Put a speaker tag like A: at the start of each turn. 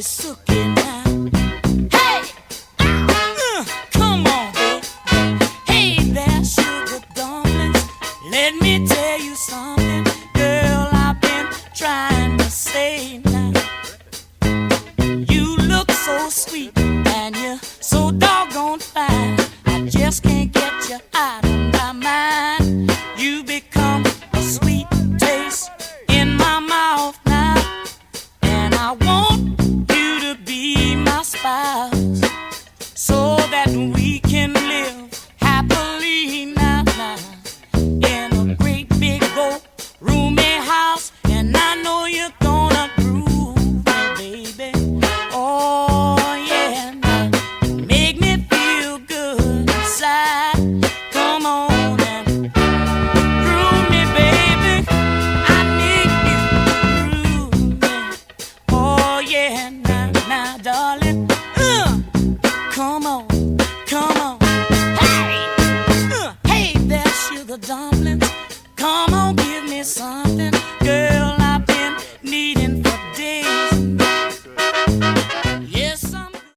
A: sookie sookie now. Hey, come on, baby. Hey there, sugar dumplings. Let me tell you something, girl. I've been trying to say now. You look so sweet and you're so doggone fine. I just can't get you out of my mind. You become a sweet taste in my mouth now, and I want you to be my spouse, so that we can live happily now, in a great big old roomy house. And I know you're gonna groove me, baby. Oh yeah, now make me feel good inside. Come on and groove me, baby. I need you to groove me. Oh yeah, now, darling. Come on, come on. Hey, hey there, sugar dumplings. Come on, give me some.